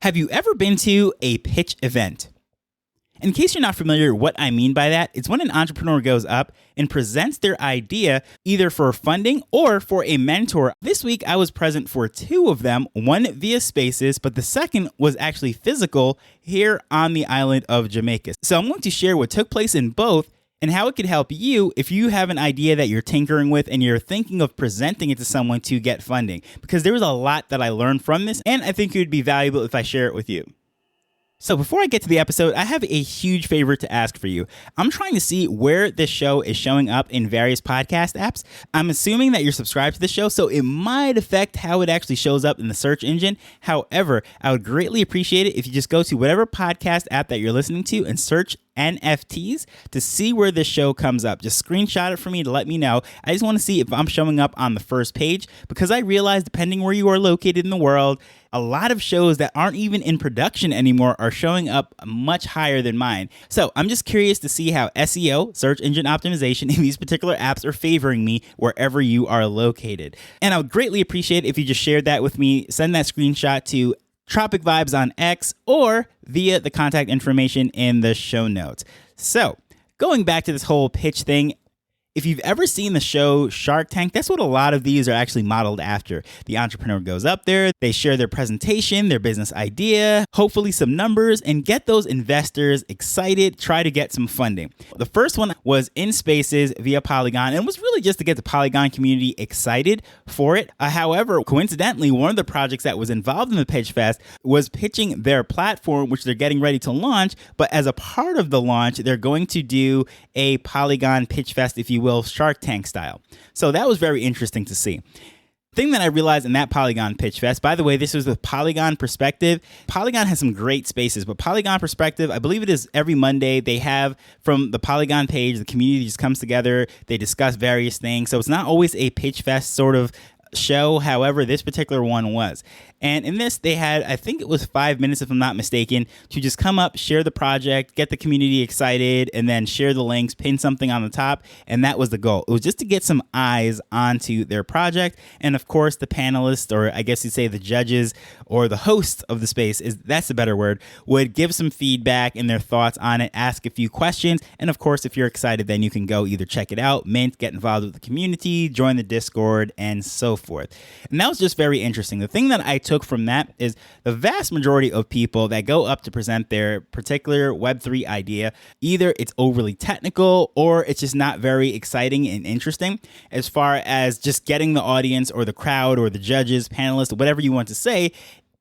Have you ever been to a pitch event? In case you're not familiar, what I mean by that, it's when an entrepreneur goes up and presents their idea either for funding or for a mentor. This week, I was present for two of them, one via Spaces, but the second was actually physical here on the island of Jamaica. So I'm going to share what took place in both and how it could help you if you have an idea that you're tinkering with and you're thinking of presenting it to someone to get funding. Because there was a lot that I learned from this, and I think it would be valuable if I share it with you. So before I get to the episode, I have a huge favor to ask for you. I'm trying to see where this show is showing up in various podcast apps. I'm assuming that you're subscribed to the show, so it might affect how it actually shows up in the search engine. However, I would greatly appreciate it if you just go to whatever podcast app that you're listening to and search NFTs to see where this show comes up. Just screenshot it for me to let me know. I just want to see if I'm showing up on the first page, because I realize depending where you are located in the world, a lot of shows that aren't even in production anymore are showing up much higher than mine. So I'm just curious to see how SEO, search engine optimization, in these particular apps are favoring me wherever you are located. And I would greatly appreciate it if you just shared that with me. Send that screenshot to Tropic Vibes on X or via the contact information in the show notes. So going back to this whole pitch thing, if you've ever seen the show Shark Tank, that's what a lot of these are actually modeled after. The entrepreneur goes up there, they share their presentation, their business idea, hopefully some numbers, and get those investors excited, try to get some funding. The first one was in Spaces via Polygon, and was really just to get the Polygon community excited for it. However, coincidentally, one of the projects that was involved in the Pitch Fest was pitching their platform, which they're getting ready to launch, but as a part of the launch, they're going to do a Polygon Pitch Fest, if you will, Shark Tank style. So that was very interesting to see. Thing that I realized in that Polygon Pitch Fest, by the way, this was with Polygon Perspective. Polygon has some great spaces, but Polygon Perspective, I believe it is every Monday. They have from the Polygon page, the community just comes together. They discuss various things. So it's not always a Pitch Fest sort of show. However, this particular one was. And in this, they had, I think it was 5 minutes, if I'm not mistaken, to just come up, share the project, get the community excited, and then share the links, pin something on the top. And that was the goal. It was just to get some eyes onto their project. And of course, the panelists, or I guess you'd say the judges or the hosts of the space, that's the better word, would give some feedback and their thoughts on it, ask a few questions. And of course, if you're excited, then you can go either check it out, mint, get involved with the community, join the Discord, and so forth. And that was just very interesting. The thing that I took from that is the vast majority of people that go up to present their particular Web3 idea, either it's overly technical or it's just not very exciting and interesting as far as just getting the audience or the crowd or the judges, panelists, whatever you want to say,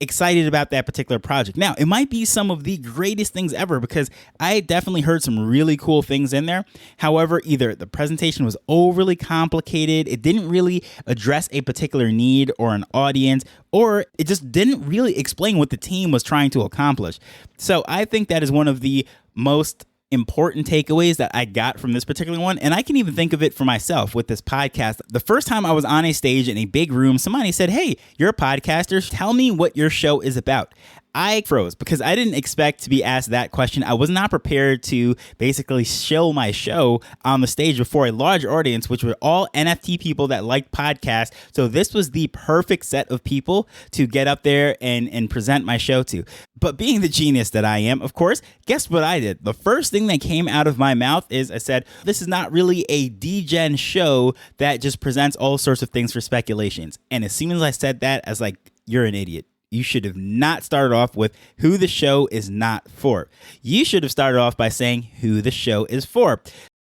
excited about that particular project. Now, it might be some of the greatest things ever, because I definitely heard some really cool things in there. However, either the presentation was overly complicated, it didn't really address a particular need or an audience, or it just didn't really explain what the team was trying to accomplish. So I think that is one of the most important takeaways that I got from this particular one. And I can even think of it for myself with this podcast. The first time I was on a stage in a big room, somebody said, "Hey, you're a podcaster. Tell me what your show is about." I froze because I didn't expect to be asked that question. I was not prepared to basically show my show on the stage before a large audience, which were all NFT people that liked podcasts. So this was the perfect set of people to get up there and present my show to. But being the genius that I am, of course, guess what I did? The first thing that came out of my mouth is I said, this is not really a degen show that just presents all sorts of things for speculations. And as soon as I said that, I was like, you're an idiot. You should have not started off with who the show is not for. You should have started off by saying who the show is for.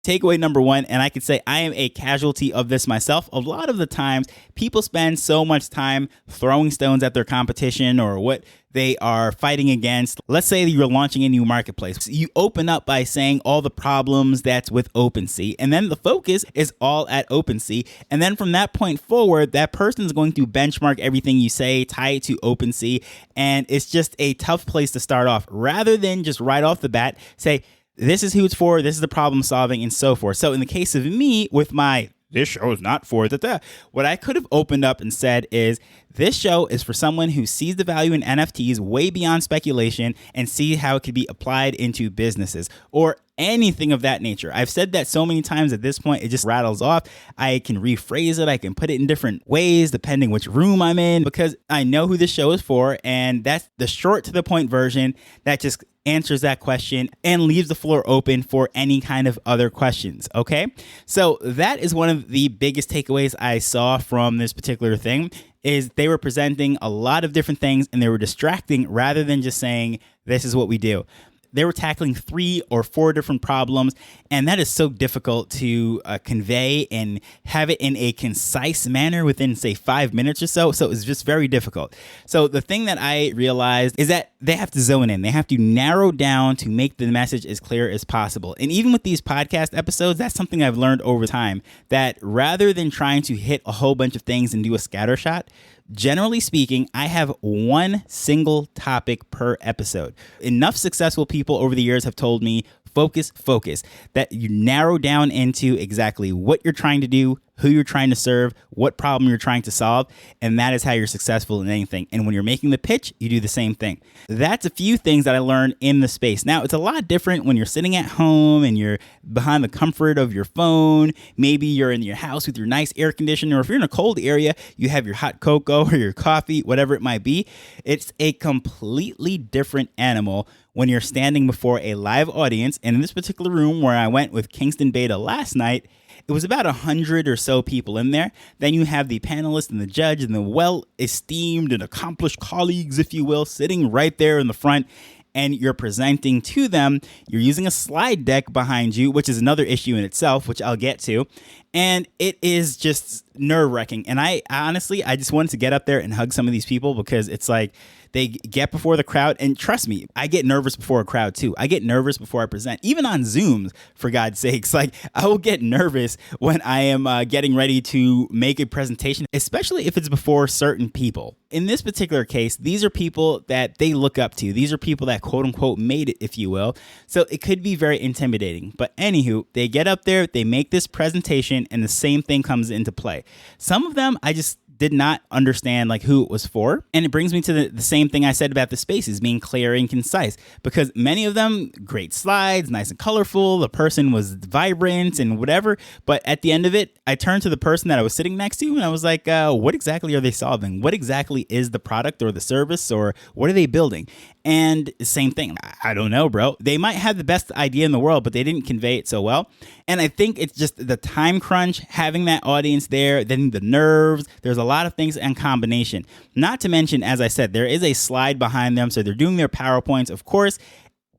Takeaway number one, and I could say I am a casualty of this myself. A lot of the times, people spend so much time throwing stones at their competition or what they are fighting against. Let's say you're launching a new marketplace. You open up by saying all the problems that's with OpenSea, and then the focus is all at OpenSea. And then from that point forward, that person is going to benchmark everything you say, tie it to OpenSea, and it's just a tough place to start off. Rather than just right off the bat say, this is who it's for, this is the problem solving, and so forth. So in the case of me with my this show is not for that. What I could have opened up and said is, this show is for someone who sees the value in NFTs way beyond speculation and see how it could be applied into businesses, or anything of that nature. I've said that so many times at this point, it just rattles off. I can rephrase it. I can put it in different ways depending which room I'm in, because I know who this show is for. And that's the short to the point version that just answers that question and leaves the floor open for any kind of other questions. Okay. So that is one of the biggest takeaways I saw from this particular thing, is they were presenting a lot of different things and they were distracting rather than just saying, this is what we do. They were tackling 3 or 4 different problems, and that is so difficult to convey and have it in a concise manner within, say, 5 minutes or so. So it's just very difficult. So the thing that I realized is that they have to zone in. They have to narrow down to make the message as clear as possible. And even with these podcast episodes, that's something I've learned over time, that rather than trying to hit a whole bunch of things and do a scatter shot, generally speaking, I have one single topic per episode. Enough successful people over the years have told me, focus, that you narrow down into exactly what you're trying to do, who you're trying to serve, what problem you're trying to solve, and that is how you're successful in anything. And when you're making the pitch, you do the same thing. That's a few things that I learned in the space. Now, it's a lot different when you're sitting at home and you're behind the comfort of your phone. Maybe you're in your house with your nice air conditioner, or if you're in a cold area, you have your hot cocoa or your coffee, whatever it might be. It's a completely different animal when you're standing before a live audience. And in this particular room where I went with Kingston Beta last night, it was about 100 or so people in there. Then you have the panelists and the judge and the well-esteemed and accomplished colleagues, if you will, sitting right there in the front. And you're presenting to them. You're using a slide deck behind you, which is another issue in itself, which I'll get to. And it is just nerve-wracking. And I honestly just wanted to get up there and hug some of these people, because it's like they get before the crowd. And trust me, I get nervous before a crowd too. I get nervous before I present, even on Zooms, for God's sakes. Like, I will get nervous when I am getting ready to make a presentation, especially if it's before certain people. In this particular case, these are people that they look up to. These are people that quote unquote made it, if you will. So it could be very intimidating. But anywho, they get up there, they make this presentation, and the same thing comes into play. Some of them I just did not understand like who it was for. And it brings me to the same thing I said about the spaces being clear and concise, because many of them, great slides, nice and colorful. The person was vibrant and whatever. But at the end of it, I turned to the person that I was sitting next to and I was like, what exactly are they solving? What exactly is the product or the service, or what are they building? And same thing. I don't know, bro. They might have the best idea in the world, but they didn't convey it so well. And I think it's just the time crunch, having that audience there, then the nerves. There's a lot of things in combination. Not to mention, as I said, there is a slide behind them. So they're doing their PowerPoints. Of course,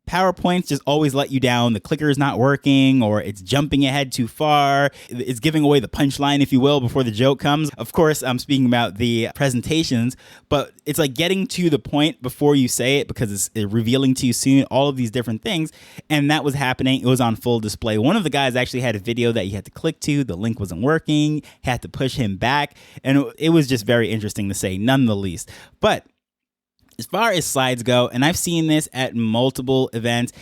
PowerPoints just always let you down. The clicker is not working, or it's jumping ahead too far. It's giving away the punchline, if you will, before the joke comes. Of course, I'm speaking about the presentations, but it's like getting to the point before you say it, because it's revealing to you soon all of these different things. And that was happening. It was on full display. One of the guys actually had a video that you had to click to. The link wasn't working. Had to push him back. And it was just very interesting to say, none the least. But as far as slides go, and I've seen this at multiple events,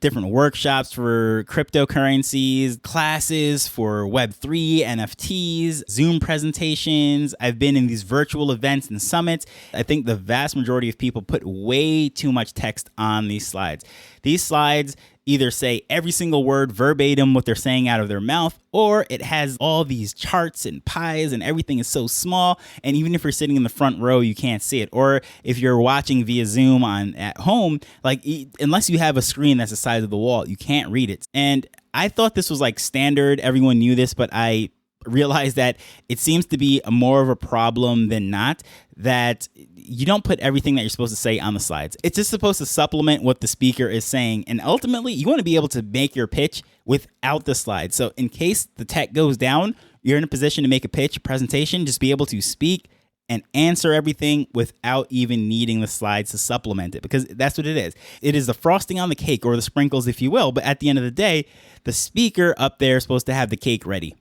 different workshops for cryptocurrencies, classes for Web3, NFTs, Zoom presentations. I've been in these virtual events and summits. I think the vast majority of people put way too much text on these slides. These slides either say every single word verbatim what they're saying out of their mouth, or it has all these charts and pies and everything is so small. And even if you're sitting in the front row, you can't see it. Or if you're watching via Zoom at home, like unless you have a screen that's the size of the wall, you can't read it. And I thought this was like standard. Everyone knew this, but I realized that it seems to be more of a problem than not, that you don't put everything that you're supposed to say on the slides. It's just supposed to supplement what the speaker is saying. And ultimately, you want to be able to make your pitch without the slides. So in case the tech goes down, you're in a position to make a pitch, a presentation, just be able to speak and answer everything without even needing the slides to supplement it, because that's what it is. It is the frosting on the cake, or the sprinkles, if you will. But at the end of the day, the speaker up there is supposed to have the cake ready.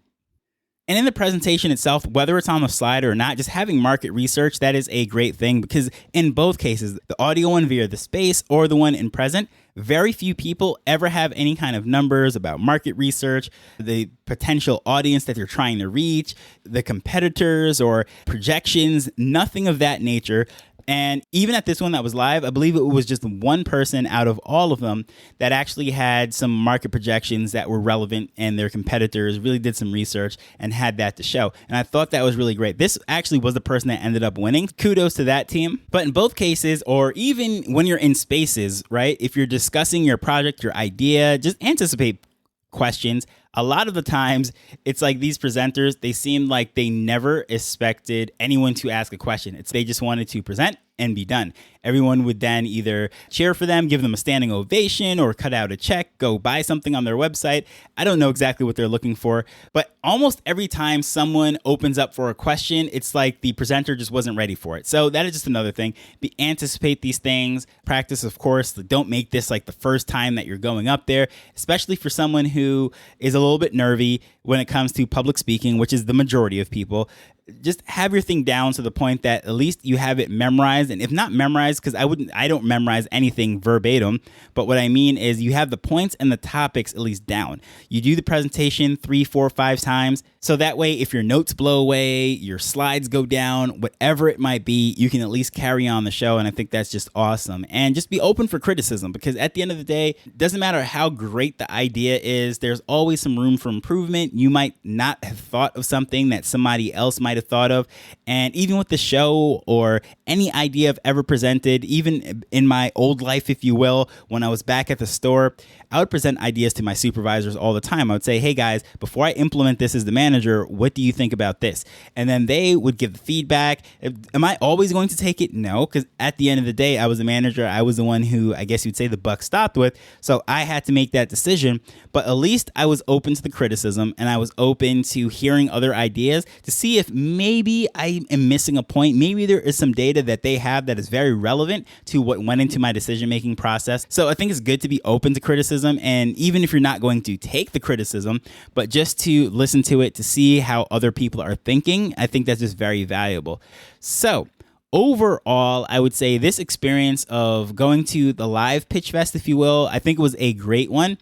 And in the presentation itself, whether it's on the slide or not, just having market research, that is a great thing, because in both cases, the audio one via the space or the one in present, very few people ever have any kind of numbers about market research, the potential audience that they're trying to reach, the competitors or projections, nothing of that nature. And even at this one that was live, I believe it was just one person out of all of them that actually had some market projections that were relevant, and their competitors really did some research and had that to show. And I thought that was really great. This actually was the person that ended up winning. Kudos to that team. But in both cases, or even when you're in spaces, right, if you're discussing your project, your idea, just anticipate questions. A lot of the times it's like these presenters, they seem like they never expected anyone to ask a question. They just wanted to present and be done. Everyone would then either cheer for them, give them a standing ovation, or cut out a check, go buy something on their website. I don't know exactly what they're looking for, but almost every time someone opens up for a question, it's like the presenter just wasn't ready for it. So that is just another thing. Anticipate these things. Practice, of course. Don't make this like the first time that you're going up there, especially for someone who is a little bit nervy when it comes to public speaking, which is the majority of people. Just have your thing down to the point that at least you have it memorized. And if not memorized, because I don't memorize anything verbatim, but what I mean is you have the points and the topics at least down. You do the presentation 3, 4, 5 times. So that way, if your notes blow away, your slides go down, whatever it might be, you can at least carry on the show. And I think that's just awesome. And just be open for criticism, because at the end of the day, it doesn't matter how great the idea is, there's always some room for improvement. You might not have thought of something that somebody else might have thought of. And even with the show or any idea I've ever presented, even in my old life, if you will, when I was back at the store, I would present ideas to my supervisors all the time. I would say, hey guys, before I implement this as the manager, what do you think about this? And then they would give the feedback. Am I always going to take it? No, because at the end of the day, I was the manager. I was the one who, I guess you'd say, the buck stopped with. So I had to make that decision. But at least I was open to the criticism, and I was open to hearing other ideas to see if maybe I am missing a point. Maybe there is some data that they have that is very relevant to what went into my decision-making process. So I think it's good to be open to criticism. And even if you're not going to take the criticism, but just to listen to it, to see how other people are thinking, I think that's just very valuable. So overall, I would say this experience of going to the live Pitch Fest, if you will, I think it was a great one.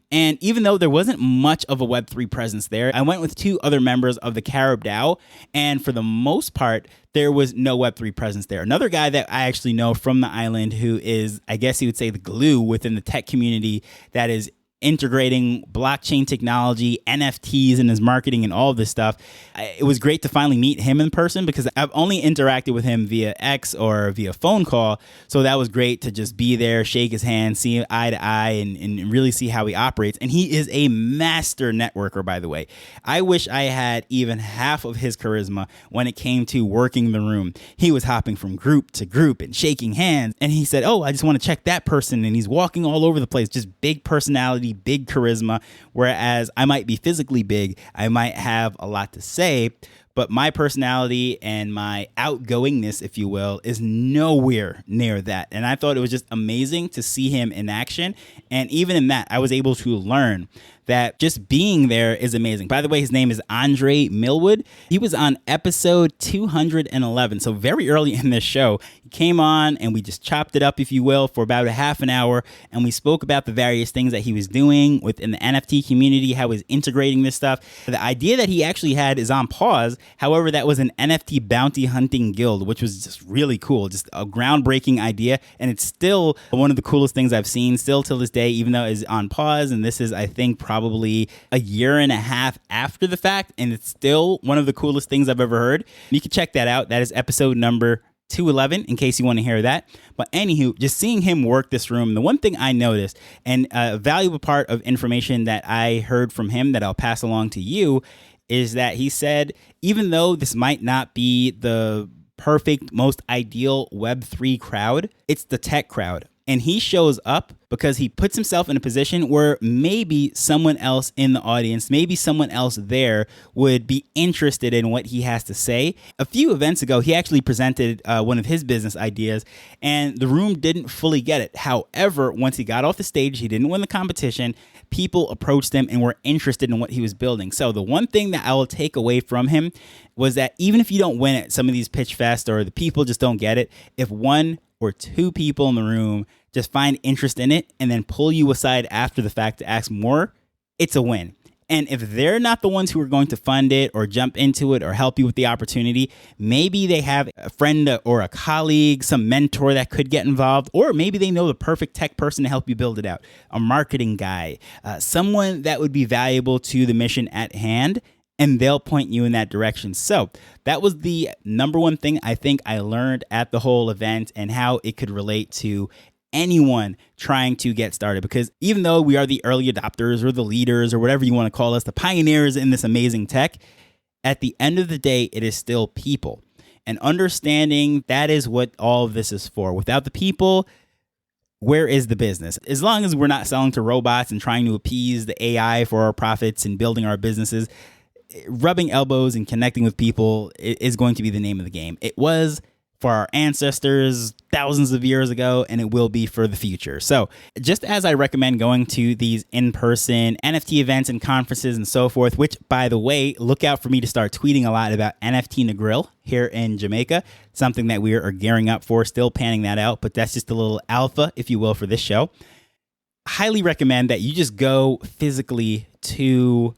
And even though there wasn't much of a Web3 presence there, I went with 2 other members of the Carib DAO, and for the most part, there was no Web3 presence there. Another guy that I actually know from the island who is, I guess you would say, the glue within the tech community that is integrating blockchain technology, NFTs in his marketing and all of this stuff. It was great to finally meet him in person, because I've only interacted with him via X or via phone call. So that was great to just be there, shake his hand, see eye to eye, and really see how he operates. And he is a master networker, by the way. I wish I had even half of his charisma when it came to working the room. He was hopping from group to group and shaking hands. And he said, oh, I just want to check that person. And he's walking all over the place, just big personality, big charisma, whereas I might be physically big, I might have a lot to say, but my personality and my outgoingness, if you will, is nowhere near that. And I thought it was just amazing to see him in action. And even in that, I was able to learn that just being there is amazing. By the way, his name is Andre Millwood. He was on episode 211, so very early in this show. He came on and we just chopped it up, if you will, for about a half an hour, and we spoke about the various things that he was doing within the NFT community, how he's integrating this stuff. The idea that he actually had is on pause. However, that was an NFT bounty hunting guild, which was just really cool, just a groundbreaking idea, and it's still one of the coolest things I've seen still till this day, even though it's on pause, and this is, I think, probably a year and a half after the fact, and it's still one of the coolest things I've ever heard. You can check that out. That is episode number 211, in case you want to hear that. But anywho, just seeing him work this room, the one thing I noticed, and a valuable part of information that I heard from him that I'll pass along to you, is that he said, even though this might not be the perfect, most ideal Web3 crowd, it's the tech crowd. And he shows up because he puts himself in a position where maybe someone else in the audience, maybe someone else there would be interested in what he has to say. A few events ago, he actually presented one of his business ideas, and the room didn't fully get it. However, once he got off the stage, he didn't win the competition. People approached him and were interested in what he was building. So the one thing that I will take away from him was that even if you don't win at some of these pitch fests or the people just don't get it, if 1 or 2 people in the room just find interest in it and then pull you aside after the fact to ask more, it's a win. And if they're not the ones who are going to fund it or jump into it or help you with the opportunity, maybe they have a friend or a colleague, some mentor that could get involved, or maybe they know the perfect tech person to help you build it out, a marketing guy, someone that would be valuable to the mission at hand, and they'll point you in that direction. So that was the number one thing I think I learned at the whole event and how it could relate to anyone trying to get started. Because even though we are the early adopters or the leaders or whatever you want to call us, the pioneers in this amazing tech, at the end of the day, it is still people. And understanding that is what all of this is for. Without the people, where is the business? As long as we're not selling to robots and trying to appease the AI for our profits and building our businesses, rubbing elbows and connecting with people is going to be the name of the game. It was for our ancestors thousands of years ago, and it will be for the future. So just as I recommend going to these in-person NFT events and conferences and so forth, which, by the way, look out for me to start tweeting a lot about NFT in the Grill here in Jamaica, something that we are gearing up for, still panning that out, but that's just a little alpha, if you will, for this show. Highly recommend that you just go physically to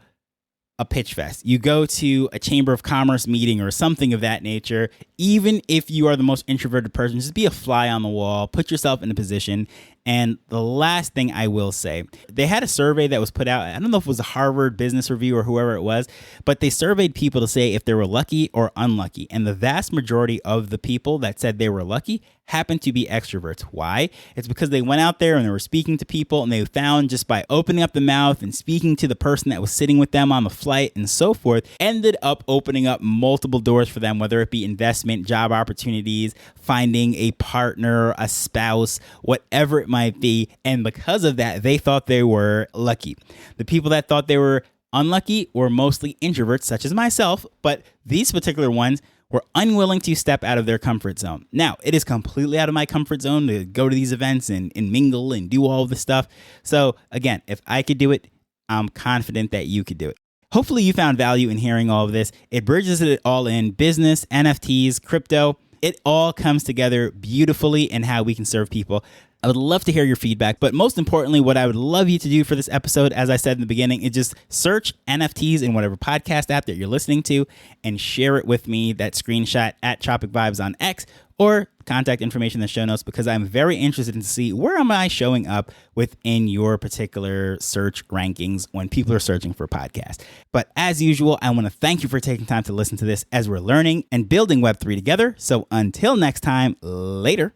a pitch fest. You go to a Chamber of Commerce meeting or something of that nature. Even if you are the most introverted person, just be a fly on the wall, put yourself in a position. And the last thing I will say, they had a survey that was put out. I don't know if it was a Harvard Business Review or whoever it was, but they surveyed people to say if they were lucky or unlucky. And the vast majority of the people that said they were lucky happened to be extroverts. Why? It's because they went out there and they were speaking to people, and they found just by opening up the mouth and speaking to the person that was sitting with them on the flight and so forth, ended up opening up multiple doors for them, whether it be investment, job opportunities, finding a partner, a spouse, whatever it might be. And because of that, they thought they were lucky. The people that thought they were unlucky were mostly introverts, such as myself, but these particular ones were unwilling to step out of their comfort zone. Now, it is completely out of my comfort zone to go to these events and mingle and do all of this stuff. So again, if I could do it, I'm confident that you could do it. Hopefully you found value in hearing all of this. It bridges it all in: business, NFTs, crypto. It all comes together beautifully in how we can serve people. I would love to hear your feedback, but most importantly, what I would love you to do for this episode, as I said in the beginning, is just search NFTs in whatever podcast app that you're listening to and share it with me, that screenshot at Tropic Vibes on X, or contact information in the show notes, because I'm very interested in to see where am I showing up within your particular search rankings when people are searching for podcasts. But as usual, I want to thank you for taking time to listen to this as we're learning and building Web3 together. So until next time, later.